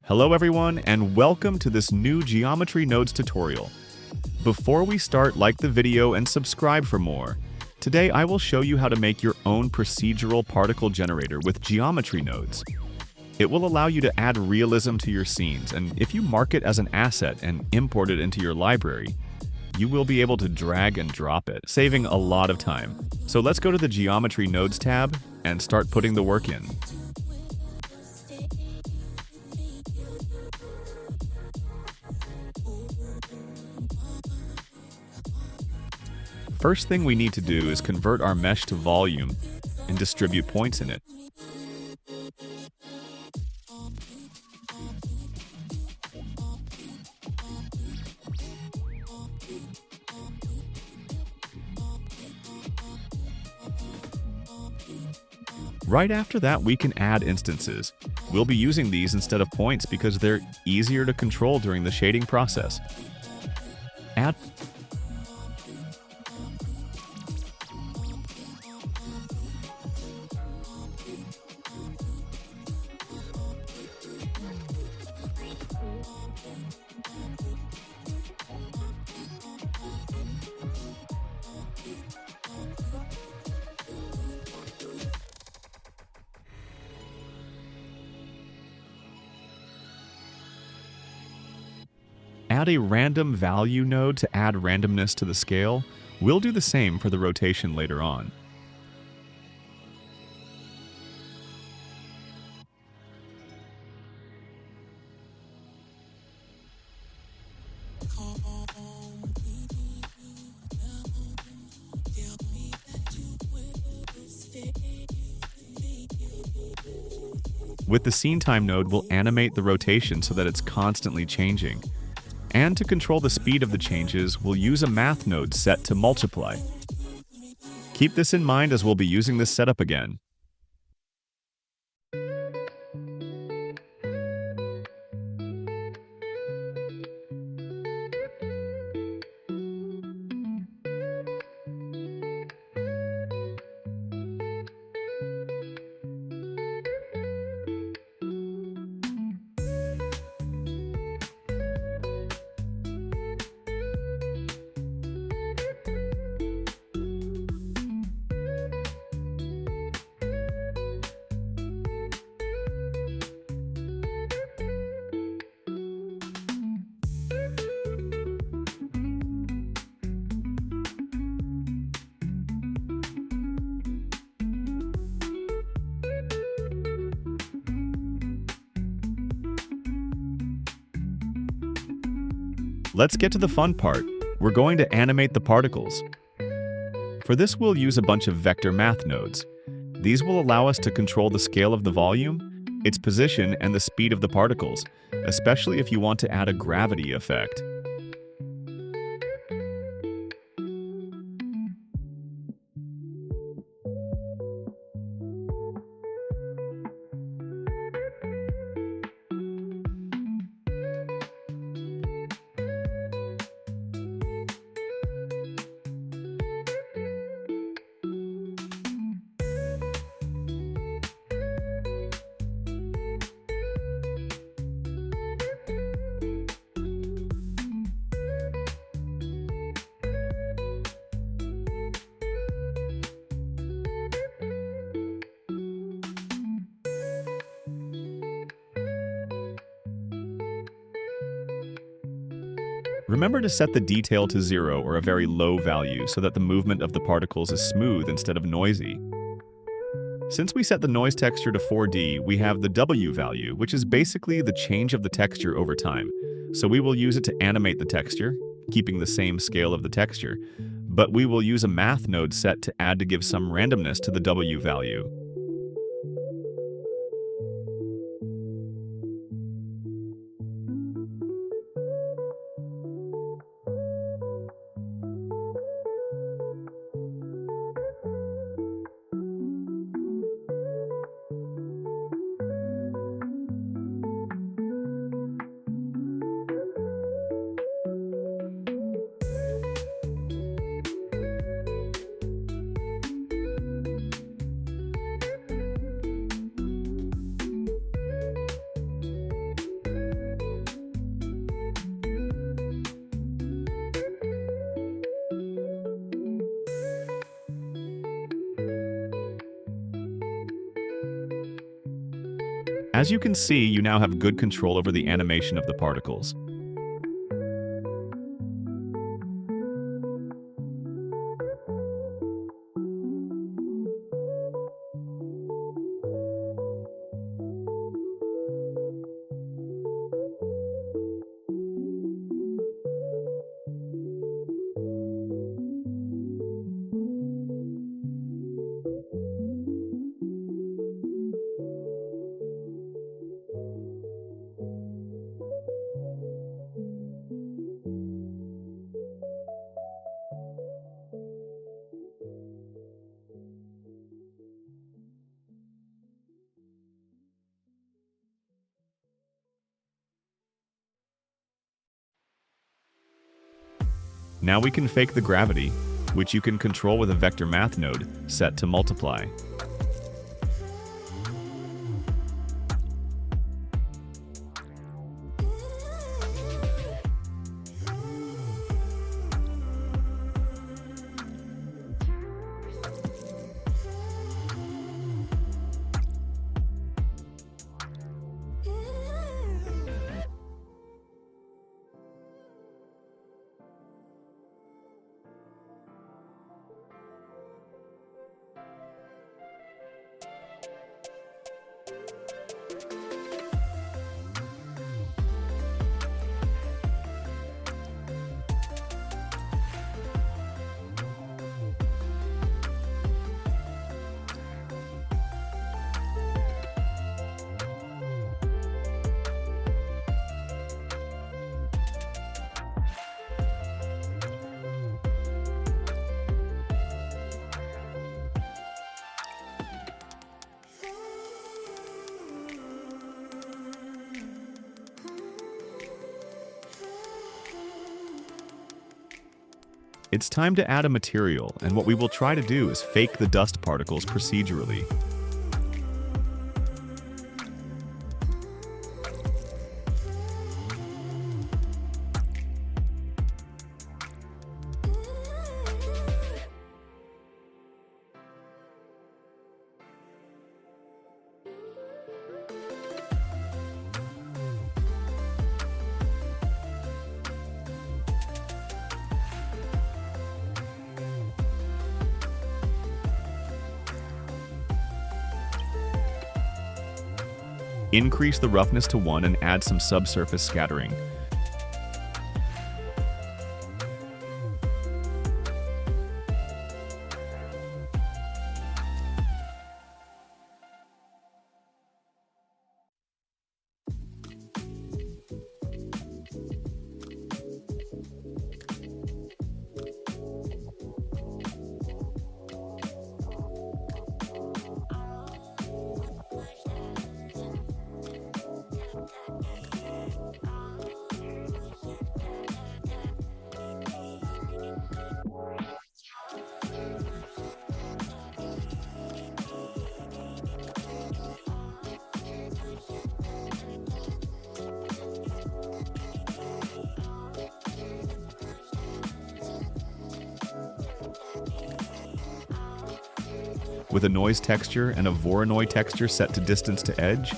Hello everyone, and welcome to this new Geometry Nodes tutorial. Before we start, like the video and subscribe for more. Today I will show you how to make your own procedural particle generator with geometry nodes. It will allow you to add realism to your scenes, and if you mark it as an asset and import it into your library, you will be able to drag and drop it, saving a lot of time. So let's go to the Geometry Nodes tab and start putting the work in. First thing we need to do is convert our mesh to volume and distribute points in it. Right after that, we can add instances. We'll be using these instead of points because they're easier to control during the shading process. Add a random value node to add randomness to the scale. We'll do the same for the rotation later on. With the scene time node, we'll animate the rotation so that it's constantly changing. And to control the speed of the changes, we'll use a math node set to multiply. Keep this in mind as we'll be using this setup again. Let's get to the fun part. We're going to animate the particles. For this, we'll use a bunch of vector math nodes. These will allow us to control the scale of the volume, its position, and the speed of the particles, especially if you want to add a gravity effect. Remember to set the detail to 0 or a very low value so that the movement of the particles is smooth instead of noisy. Since we set the noise texture to 4D, we have the W value, which is basically the change of the texture over time. So we will use it to animate the texture, keeping the same scale of the texture, but we will use a math node set to add to give some randomness to the W value. As you can see, you now have good control over the animation of the particles. Now we can fake the gravity, which you can control with a vector math node set to multiply. It's time to add a material, and what we will try to do is fake the dust particles procedurally. Increase the roughness to 1 and add some subsurface scattering. With a noise texture and a Voronoi texture set to distance to edge,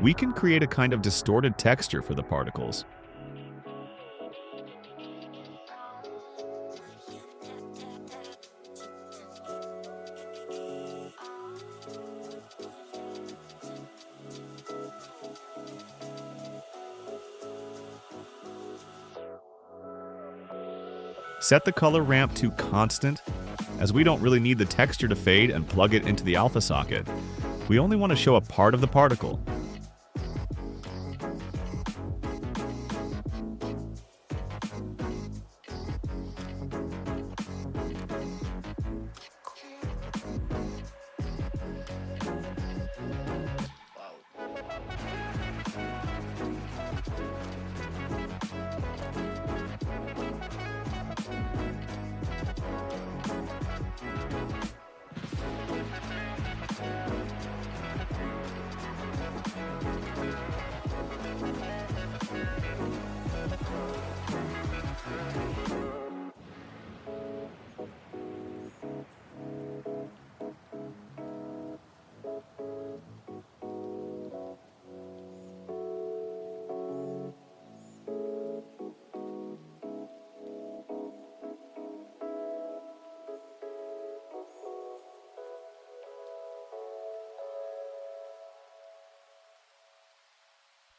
we can create a kind of distorted texture for the particles. Set the color ramp to constant, as we don't really need the texture to fade, and plug it into the alpha socket. We only want to show a part of the particle.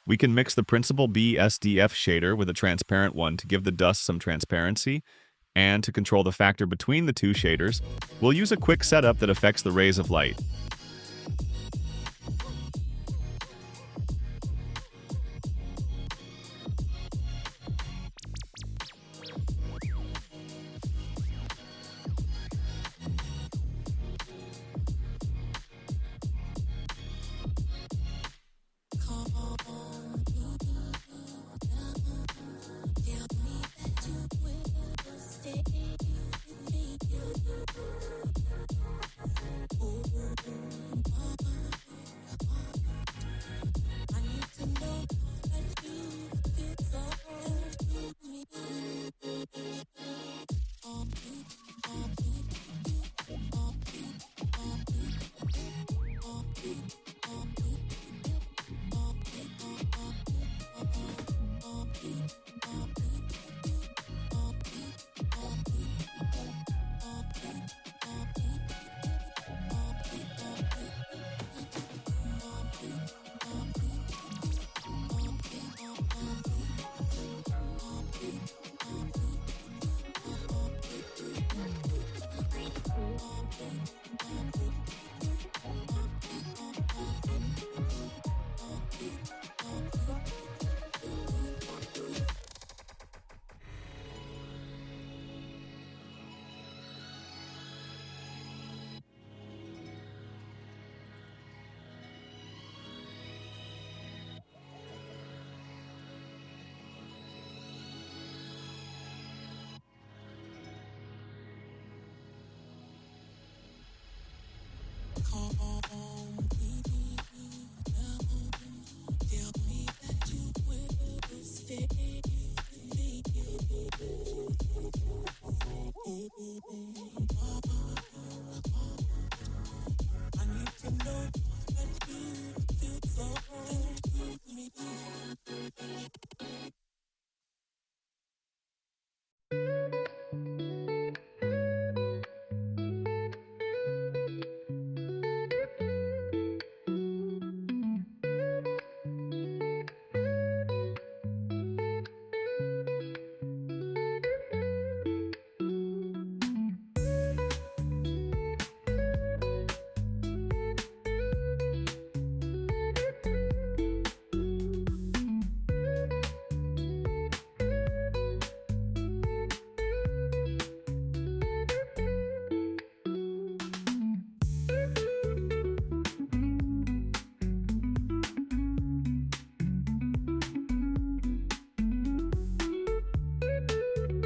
We can mix the Principal B SDF shader with a transparent one to give the dust some transparency, and to control the factor between the two shaders, we'll use a quick setup that affects the rays of light.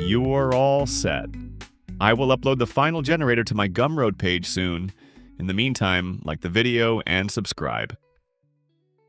You are all set. I will upload the final generator to my Gumroad page soon. In the meantime, like the video and subscribe.